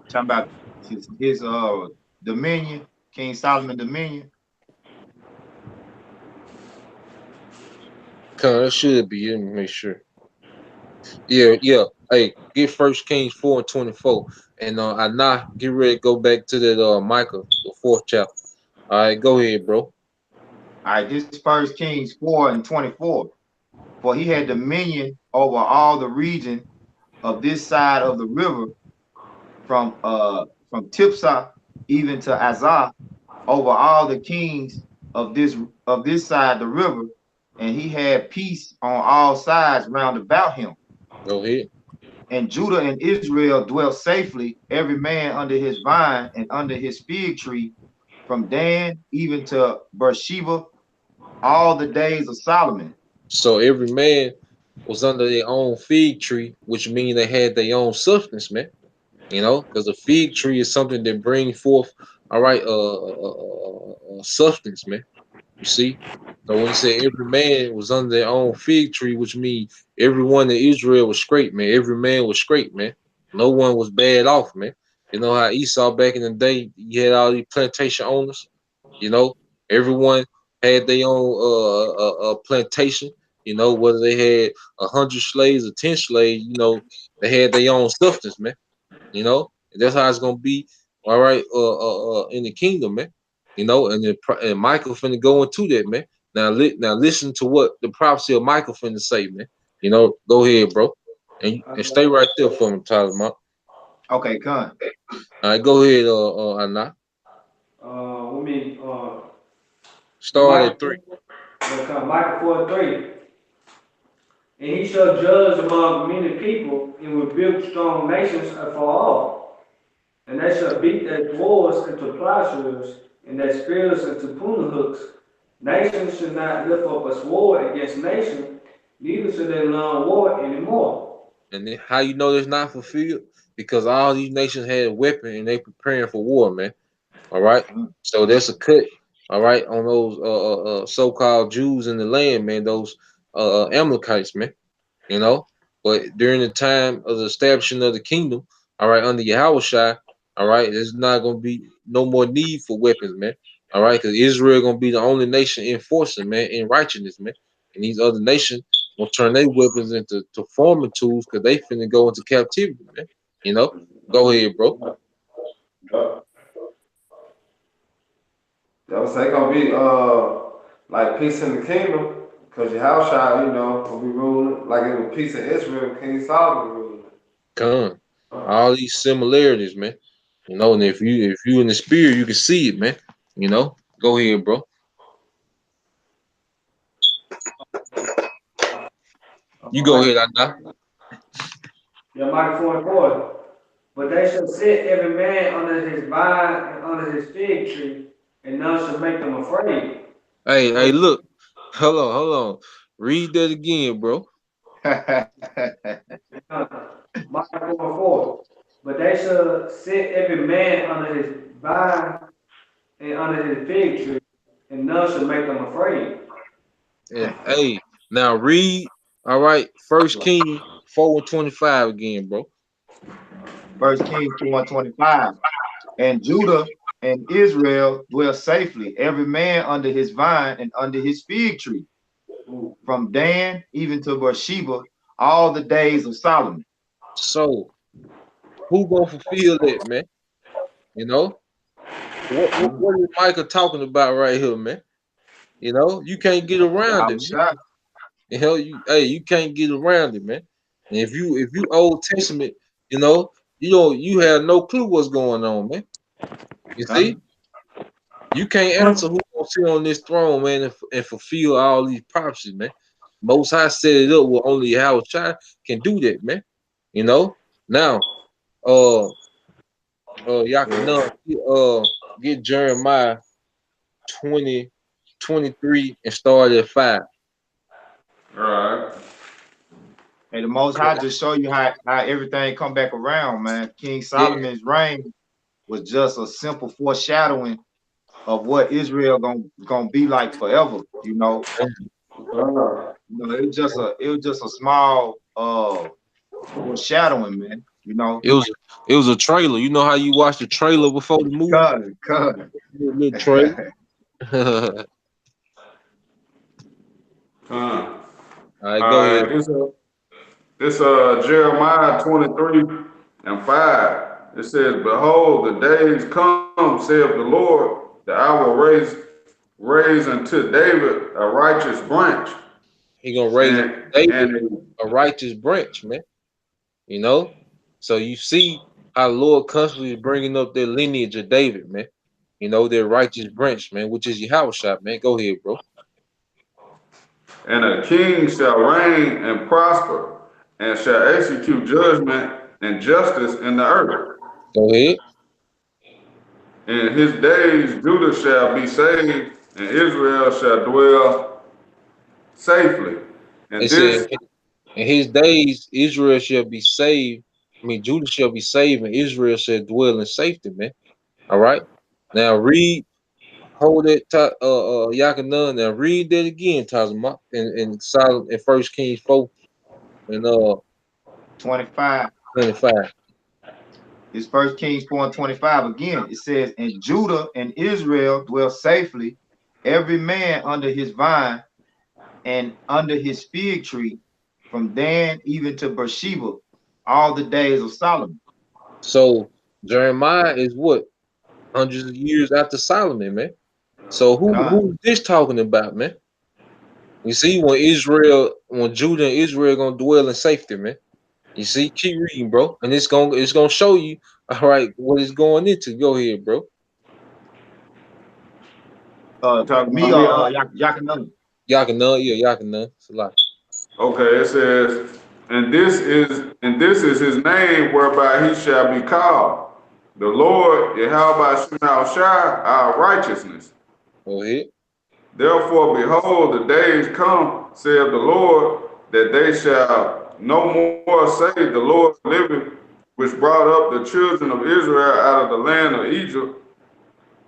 Talking about his dominion, King Solomon dominion. That should be it. Let me make sure. Yeah, yeah. Hey, get First Kings 4 and 24. And I now get ready to go back to that Micah, the fourth chapter. All right, go ahead, bro. All right, this First Kings 4:24. For he had dominion over all the region of this side of the river, from Tipsah even to Azah, over all the kings of this side the river, and he had peace on all sides round about him. Go ahead. And Judah and Israel dwelt safely, every man under his vine and under his fig tree, from Dan even to Beersheba, all the days of Solomon. So every man was under their own fig tree, which means they had their own substance, man. Because a fig tree is something that brings forth, all right, substance, man. You see? So when he said every man was under their own fig tree, which means everyone in Israel was straight, man. Every man was straight, man. No one was bad off, man. You know how Esau back in the day, you had all these plantation owners, you know, everyone had their own plantation, you know, whether they had 100 slaves or 10 slaves, you know, they had their own substance, man. You know, and that's how it's gonna be. All right, in the kingdom, man. You know, and Michael finna go into that, man. Now listen to what the prophecy of Michael finna say, man. You know, go ahead, bro, and stay right there for me, Tyler, man. Okay, con. All right, go ahead, Anna. We mean, Start at three. Michael, Michael 4:3. And he shall judge among many people and will build strong nations afar off. And they shall beat their swords into plowshares and their spears into pruning hooks. Nation should not lift up a sword against nation, neither should they learn war anymore. And then how you know it's not fulfilled? Because all these nations had a weapon and they preparing for war, man. All right. Mm. So there's a cut, all right, on those so-called Jews in the land, man. Those Amalekites, man. You know. But during the time of the establishment of the kingdom, all right, under Yahawashi, all right, there's not gonna be no more need for weapons, man. All right, because Israel gonna be the only nation enforcing, man, in righteousness, man. And these other nations will turn their weapons into farming tools because they finna go into captivity, man. You know. Go ahead, bro. Yup. That was they gonna be like peace in the kingdom, cause your house shall, will be ruling like it was peace in Israel, King Solomon ruling. Come. All these similarities, man. You know, and if you in the spirit, you can see it, man. You know. Go ahead, bro. You go Micah, ahead, Anna. yeah, Micah 4:4. But they shall sit every man under his vine and under his fig tree, and none shall make them afraid. Hey, look. Hold on. Read that again, bro. Micah 4:4. But they shall sit every man under his vine and under his fig tree, and none shall make them afraid. Yeah. Hey, now read. All right. First King 4:25 again, bro. First Kings 4:25. And Judah and Israel dwell safely, every man under his vine and under his fig tree, from Dan even to Beersheba, all the days of Solomon. So who gonna fulfill that, man? You know Mm. what is Micah talking about right here, man? You know you can't get around it, man. Yahushua. You can't get around it, man. And if you Old Testament, you know you have no clue what's going on, man. You see, Come. you can't answer who gonna sit on this throne, man, and fulfill all these prophecies, man. Most High set it up where only Yahweh Shai can do that, man. You know. Now, uh, y'all can get Jeremiah 20:23 and start at 5. All right. And the Most High just show you how everything come back around, man. King Yeah, Solomon's reign was just a simple foreshadowing of what Israel gonna be like forever. It was just a small foreshadowing, man. it was it was a trailer. You know how you watch the trailer before the movie? Cut. Little trailer. All right, All go ahead. right. This Jeremiah 23:5. It says, "Behold, the days come, saith the Lord, that I will raise unto David a righteous branch, He gonna raise up and David and a righteous branch, man. You know, so you see how the Lord constantly is bringing up their lineage of David, man. You know, their righteous branch, man, which is your shot, man. Go ahead, bro. a king shall reign and prosper, and shall execute judgment and justice in the earth. Go ahead. In his days Judah shall be saved, and Israel shall dwell safely. It And said, this in his days, Israel shall be saved. I mean, Judah shall be saved, and Israel shall dwell in safety, man. All right. Now read hold that Yakanan and read that again, Tazama, in First Kings 4 and 25. 25. It's First Kings 4 and 25 again. It says, and Judah and Israel dwell safely, every man under his vine and under his fig tree, from Dan even to Beersheba, all the days of Solomon. So Jeremiah is what? Hundreds of years after Solomon, man. So God. who's this talking about, man? You see, when Judah and Israel gonna dwell in safety, man. You see, keep reading, bro, and it's gonna show you, all right, what it's going into. Go ahead, bro. You talking Me about me? or Yakanan. Y'all can know. It's a lot. Okay, it says, and this is his name whereby he shall be called. The Lord Yahawashi our righteousness. Go ahead. Therefore, behold, the days come, saith the Lord, that they shall no more say, the Lord liveth, which brought up the children of Israel out of the land of Egypt,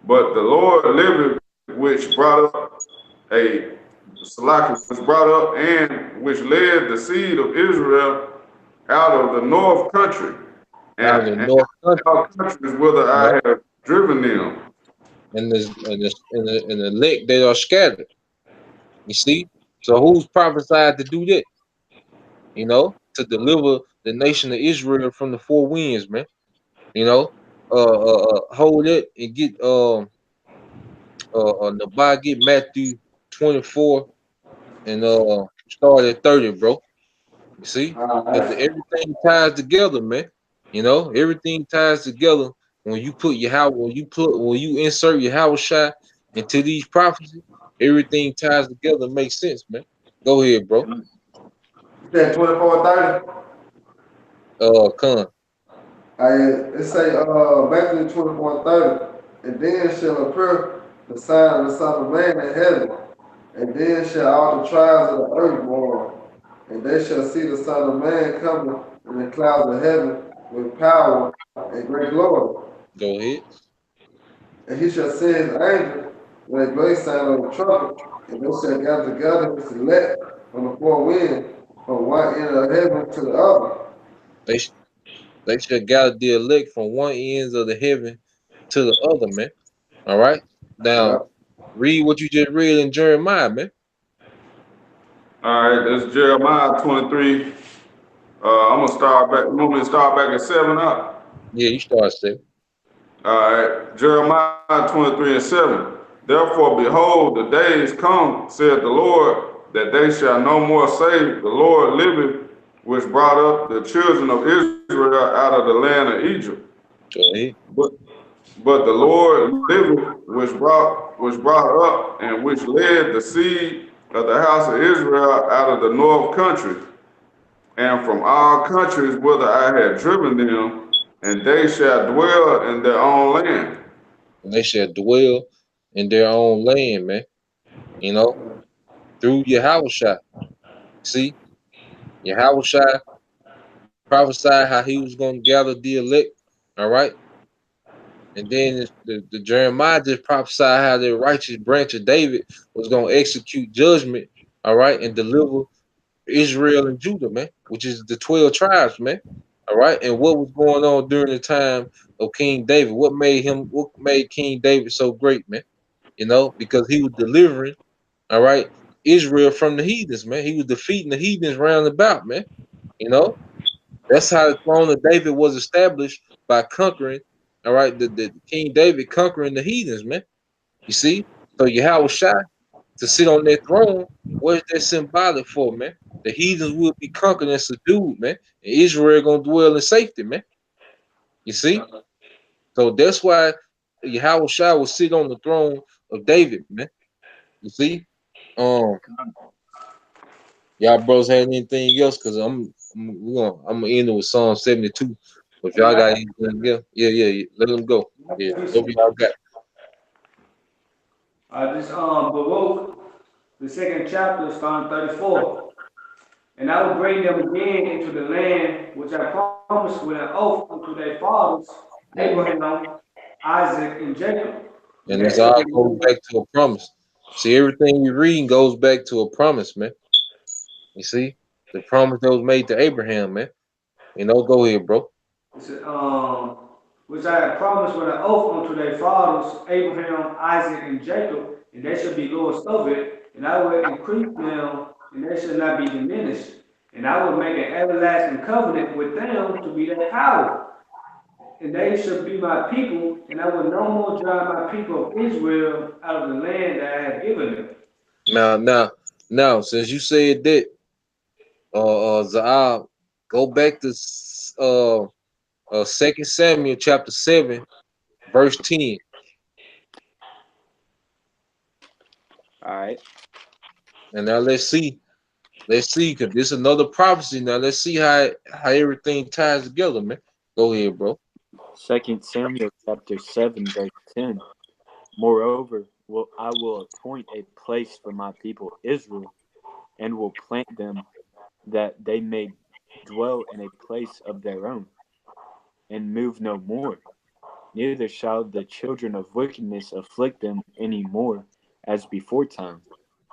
but the Lord liveth, which brought up a which brought up and which led the seed of Israel out of the north country, Out of the and north country, all countries whither you know, I have driven them. and the elect that are scattered. You see, so who's prophesied to do that? You know, to deliver the nation of Israel from the four winds, man. You know, hold it and get get Matthew 24 and start at 30, bro. You see, because everything ties together, man. You know, everything ties together when you put your how when you insert your house shot into these prophecies. Everything ties together, and makes sense, man. Go ahead, bro. You said 24:30. Con. It say Matthew 24:30, and then shall appear the sign of the Son of Man in heaven, and then shall all the tribes of the earth mourn, and they shall see the Son of Man coming in the clouds of heaven with power and great glory. Go ahead. And he shall send his angel with a great sound of a trumpet, and they shall gather together his elect from the four winds, from one end of heaven to the other. They sh- they should gather the elect from one ends of the heaven to the other, man. All right. Yeah. Now read what you just read in Jeremiah, man. All right, that's Jeremiah 23. I'm gonna start back. You want me to start back at 7 up? Yeah, you start saying. All right, Jeremiah 23 and 7. Therefore, behold, the days come, saith the Lord, that they shall no more say, the Lord liveth, which brought up the children of Israel out of the land of Egypt. Go ahead. But, but the Lord liveth, which brought up and which led the seed of the house of Israel out of the north country, and from all countries whither I had driven them, and they shall dwell in their own land. And they shall dwell in their own land, man. You know, through Yahawashi. See, Yahawashi prophesied how he was going to gather the elect. All right. And then the Jeremiah just prophesied how the righteous branch of David was going to execute judgment. All right. And deliver Israel and Judah, man, which is the 12 tribes, man. All right. And what was going on during the time of King David? What made King David so great, man? You know, because he was delivering, all right, Israel from the heathens, man. He was defeating the heathens round about, man. You know, that's how the throne of David was established by conquering, all right, the King David conquering the heathens, man. You see? So Yahweh Shai to sit on that throne, what is that symbolic for, man? The heathens will be conquered and subdued, man. And Israel gonna dwell in safety, man. You see? So that's why Yahweh Shai will sit on the throne of David, man. You see? Um, y'all bros had anything else? Cause I'm gonna end it with Psalm 72. If y'all got anything else, yeah, let them go. Yeah, whatever y'all got. This Baruch, the second chapter, starting 34. And I will bring them again into the land which I promised with an oath unto their fathers, Abraham, Isaac, and Jacob. And And that this shall all be goes Lord. back to a promise. See, everything we reading goes back to a promise, man. You see, the promise that was made to Abraham, man. Go ahead, bro. It said, which I have promised with an oath unto their fathers, Abraham, Isaac, and Jacob, and they shall be lords of it, and I will increase them, and they shall not be diminished. And I will make an everlasting covenant with them to be their power, and they shall be my people, and I will no more drive my people of Israel out of the land that I have given them. Now, since you said that, Zaab, go back to Second Samuel chapter 7, verse 10. All right. And now let's see, because this is another prophecy. Now let's see how everything ties together, man. Go ahead, bro. 2 Samuel chapter 7, verse 10. Moreover, I will appoint a place for my people Israel, and will plant them, that they may dwell in a place of their own, and move no more. Neither shall the children of wickedness afflict them any more, as before time.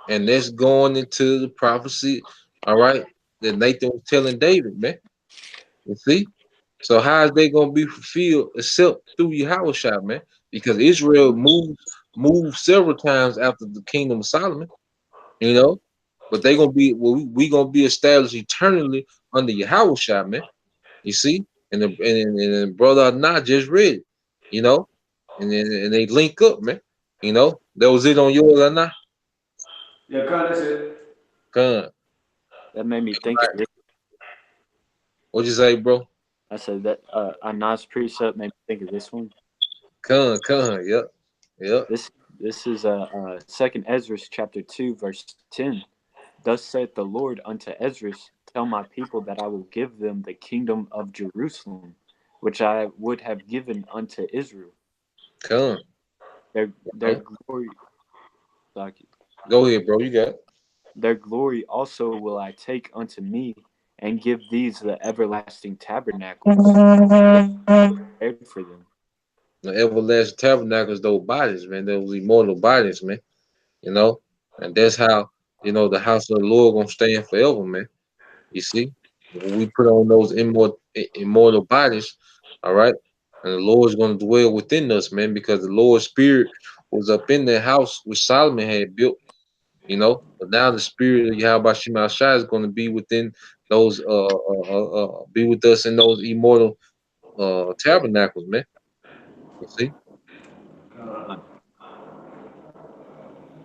And that's going into the prophecy, all right, that Nathan was telling David, man. You see? So how is they gonna be fulfilled except through Yahawashi, man? Because Israel moved several times after the kingdom of Solomon, you know, but they gonna be we gonna be established eternally under Yahawashi, man. You see, and the brother not just read it, you know, and they link up, man. That was it on yours or not? Yeah, God, that's it. Con, That made me think of this. what you say, bro? I said that Anah's precept made me think of this one. Con, yep, yep. This is Second Ezra chapter 2, verse 10. Thus saith the Lord unto Ezra, tell my people that I will give them the kingdom of Jerusalem, which I would have given unto Israel. Con, Their huh? glory, like, Go ahead, bro. You got it. their glory also will I take unto me, and give these the everlasting tabernacles that I prepared for them. The everlasting tabernacles, those bodies, man, those immortal bodies, man. You know, and that's how the house of the Lord gonna stand forever, man. You see, when we put on those immortal bodies, all right, and the Lord's gonna dwell within us, man, because the Lord's Spirit was up in that house which Solomon had built. But now the Spirit of Yahweh Shema Shai is gonna be within those be with us in those immortal tabernacles, man. You see,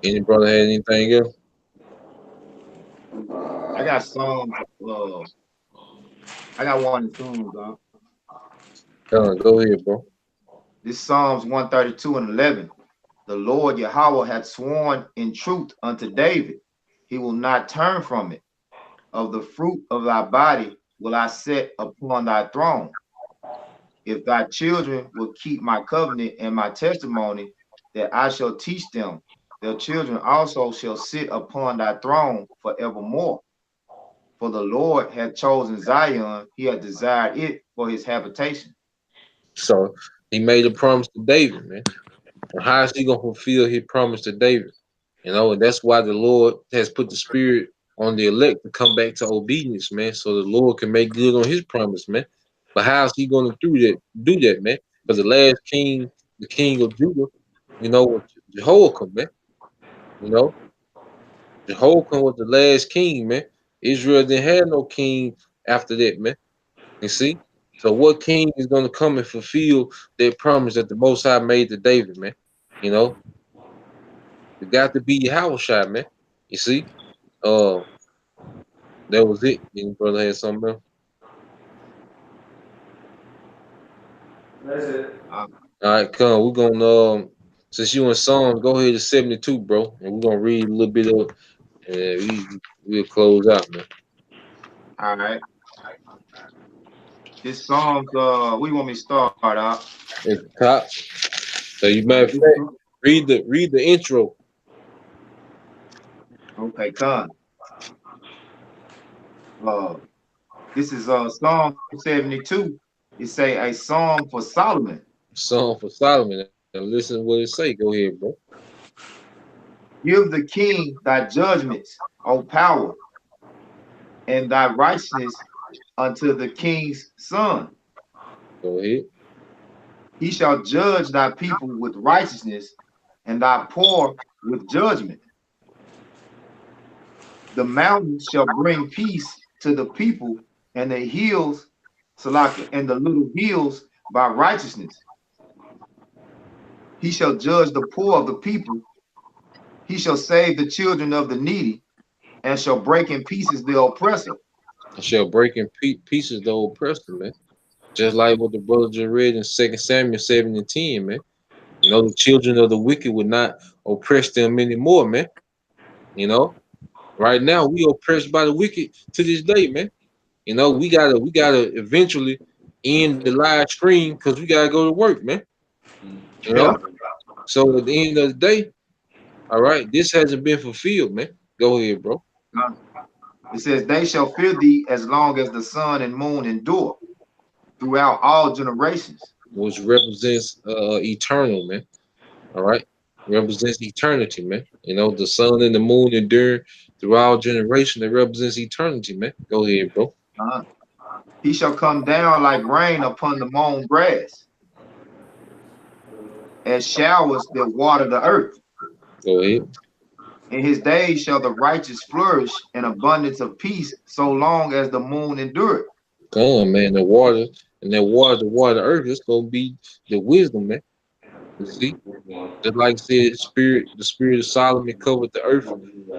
any brother had anything else? I got Psalms. I got one in Psalms. Go ahead, bro. This Psalms 132 and 11. The Lord Yahweh hath sworn in truth unto David. He will not turn from it. Of the fruit of thy body will I set upon thy throne. If thy children will keep my covenant and my testimony, that I shall teach them, their children also shall sit upon thy throne forevermore. For the Lord hath chosen Zion, he hath desired it for his habitation. So he made a promise to David, man. How is he gonna fulfill his promise to David? And that's why the Lord has put the Spirit on the elect to come back to obedience, man, so the Lord can make good on His promise, man. But how is He gonna do that, man? Because the last king, the king of Judah, was Jehoiakim, man. You know, Jehoiakim was the last king, man. Israel didn't have no king after that, man. You see. So what king is gonna come and fulfill that promise that the Most High made to David, man? You know, it got to be Yahushua, man. You see. Uh, that was it. Any brother had something else? That's it. Uh, All right, come. We're gonna since you in Psalms, go ahead to 72, bro, and we're gonna read a little bit of, and we'll close out, man. all right. This Psalms, we want me to start out. At the top. So you All matter right, of fact, read the intro. okay, con. Uh, this is Psalm 72. It say a song for Solomon. Psalm for Solomon. And listen to what it say. Go ahead, bro. Give the king thy judgments, O power, and thy righteousness unto the king's son. Go ahead. He shall judge thy people with righteousness, and thy poor with judgment. The mountains shall bring peace to the people, and the hills, Salaki, and the little hills by righteousness. He shall judge the poor of the people. He shall save the children of the needy, and shall break in pieces the oppressor. I shall break in pieces the oppressor, man. Just like what the brother just read in 2 Samuel 7 and 10, man. You know, the children of the wicked would not oppress them anymore, man. You know, right now we oppressed by the wicked to this day, man. You know, we gotta eventually end the live stream because we gotta go to work, man. You know, Yeah. so at the end of the day, all right, this hasn't been fulfilled, man. Go ahead, bro. It says, they shall fear thee as long as the sun and moon endure throughout all generations. Which represents eternal, man. All right, represents eternity, man. You know, the sun and the moon endure through all generation. That represents eternity, man. Go ahead, bro. Uh, he shall come down like rain upon the mown grass, as showers that water the earth. Go ahead. In his days shall the righteous flourish in abundance of peace, so long as the moon endureth. Come on, man. The water and that water, the water, the earth. It's gonna be the wisdom, man. You see, just like I said, the spirit of Solomon covered the earth.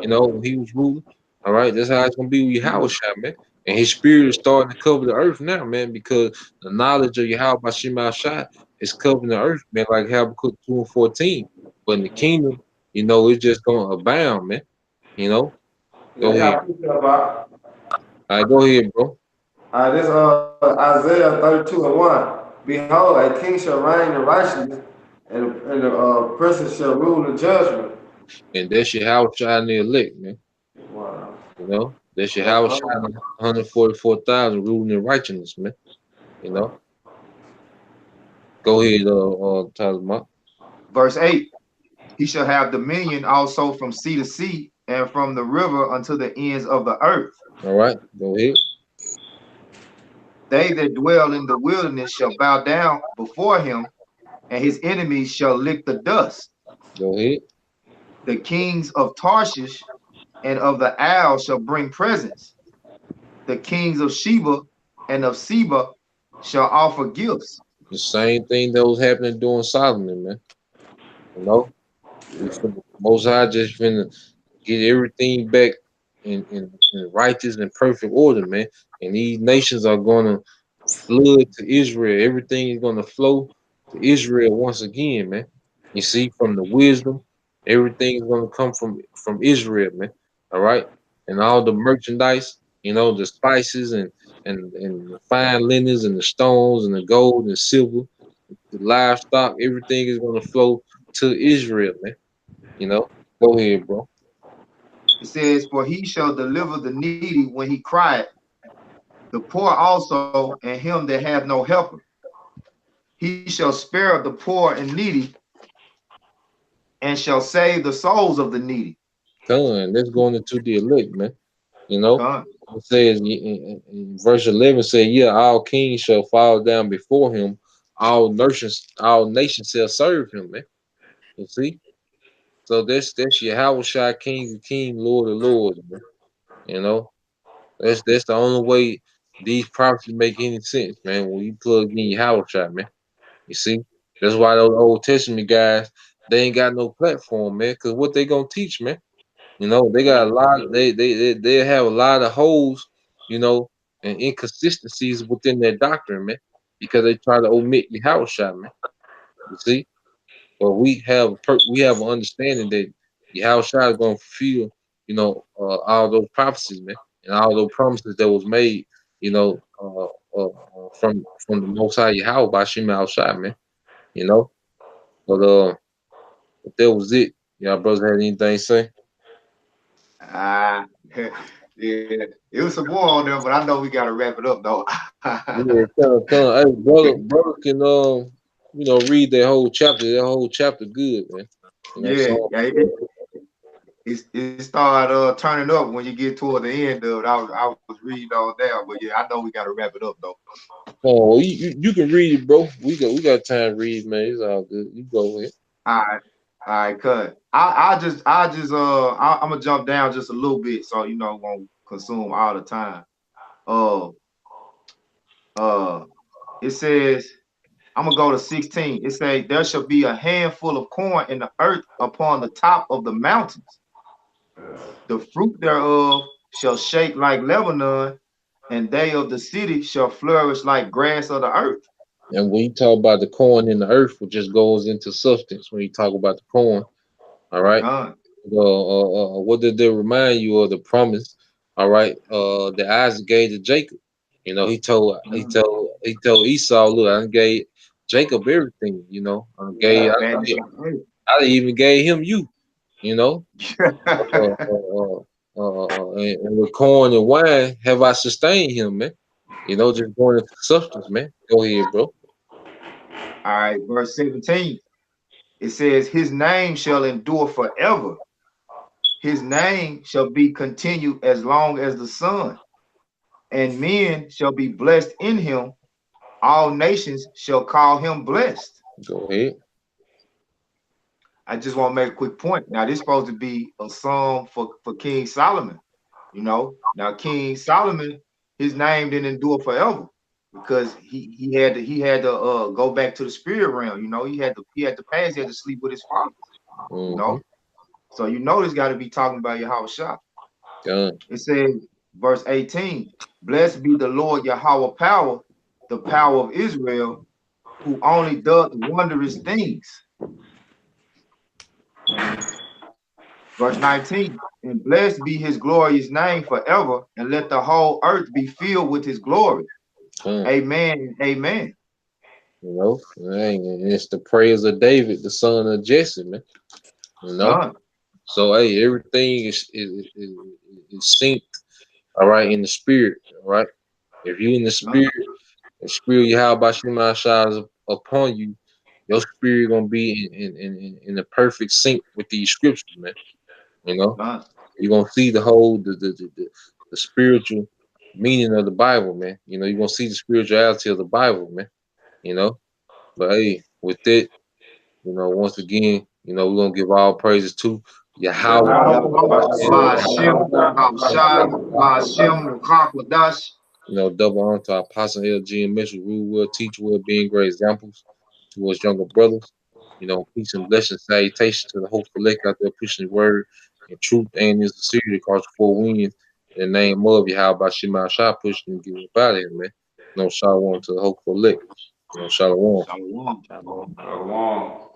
You know, when he was ruling. All right, that's how it's gonna be with Yahawashi, man. And his spirit is starting to cover the earth now, man, because the knowledge of Yahweh Bashim Shai is covering the earth, man, like Habakkuk 2 and 14. But in the kingdom, you know, it's just gonna abound, man. You know, Yeah, go ahead. y'all pick that up, Bob. All right, go ahead, bro. This Isaiah 32 and 1. Behold, a king shall reign in righteousness, and the prince shall rule in judgment. And that's Yahawashi in the elect, man. Wow. You know, that's Yahawashi Uh-huh. 144,000 ruling in righteousness, man. You know, go ahead, Talmud. Verse 8, he shall have dominion also from sea to sea, and from the river unto the ends of the earth. All right, go ahead. They that dwell in the wilderness shall bow down before him, and his enemies shall lick the dust. Go ahead. The kings of Tarshish and of the isles shall bring presents. The kings of Sheba and of Seba shall offer gifts. The same thing that was happening during Solomon, man. You know, Most High just finna get everything back in righteous and perfect order, man. And these nations are gonna flood to Israel. Everything is gonna flow to Israel once again, man. You see, from the wisdom, everything is gonna come from Israel, man. All right, and all the merchandise, you know, the spices and the fine linens and the stones and the gold and silver, the livestock, everything is gonna flow to Israel, man. You know, go ahead, bro. It says, for he shall deliver the needy when he crieth, the poor also, and him that hath no helper. He shall spare the poor and needy, and shall save the souls of the needy. Done. Let's go into the elect, man. You know, Con. it says in verse 11 say, yeah, all kings shall fall down before him, all nations shall serve him, man. You see? So that's Yahweh King of King, Lord of Lords, man. You know, that's the only way these prophecies make any sense, man. When you plug in Yahweh, man. You see? That's why those Old Testament guys, they ain't got no platform, man. Cause what they gonna teach, man? You know, they got a lot. They have a lot of holes, you know, and inconsistencies within their doctrine, man, because they try to omit Yahushua, man. You see, but we have an understanding that Yahushua is going to fulfill, you know, all those prophecies, man, and all those promises that was made, you know, from the Most High Yahweh by Shema Yahushua, man. You know, but that was it. Y'all brothers had anything to say? Ah, yeah, it was some more on there, but I know we gotta wrap it up though. Yeah, come. Hey, brother can read that whole chapter. That whole chapter good, man. Yeah, So yeah. It started turning up when you get toward the end of it. I was reading all down, but yeah, I know we got to wrap it up though. oh, well, you can read it, bro. We got time to read, man. It's all good. You go ahead. All right, all right, cut. I'm gonna jump down just a little bit, so won't consume all the time. Uh, uh, it says I'm gonna go to 16. It says there shall be a handful of corn in the earth upon the top of the mountains. The fruit thereof shall shake like Lebanon, and they of the city shall flourish like grass of the earth. And when you talk about the corn in the earth, it just goes into substance. When you talk about the corn, all right. Con, What did they remind you of the promise? All right. That Isaac gave to Jacob. He told he con. told he told Esau, look, I gave Jacob everything. I Yeah, gave fatness of the earth. I even gave him you. You know. Uh, uh, and with corn and wine have I sustained him, man. Just going into substance, man. Go ahead, bro. All right, verse 17. It says, His name shall endure forever. His name shall be continued as long as the sun, and men shall be blessed in him. All nations shall call him blessed. Go ahead. I just want to make a quick point. Now, this is supposed to be a song for King Solomon. Now King Solomon, his name didn't endure forever because he had to go back to the spirit realm. He had to pass. He had to sleep with his fathers. You Mm-hmm. know, so this got to be talking about Yahawashi. Done. It says, verse 18, Blessed be the Lord Yahweh power, the power of Israel, who only doth wondrous things. Verse 19, and blessed be his glorious name forever, and let the whole earth be filled with his glory. Done. Amen and amen. And it's the praise of David, the son of Jesse, man. You know. Done. So hey, everything is synced, all right, in the spirit, all right. If you in Done. the spirit you have by Shema Shai upon you, your spirit gonna be in the perfect sync with these scriptures, man. You know, Done. you're gonna see the whole the spiritual meaning of the Bible, man. You're gonna see the spirituality of the Bible, man. You know, but hey, with that, once again, we're gonna give all praises to Yahweh. Ma'ashem, Yahawashi, Ma'ashem, Mukakwadash. Double honor to our apostle LG and Mitchell, rule well, teach well, being great examples to us younger brothers. Peace and blessings, salutation to the hopeful elect out there pushing the word and truth and is the secret across the four winds. In the name of you, how about Shema Shah pushing and get up out of here, man. Shalom to the hopeful elect. Shalom. Shalom. Shalom. Shalom.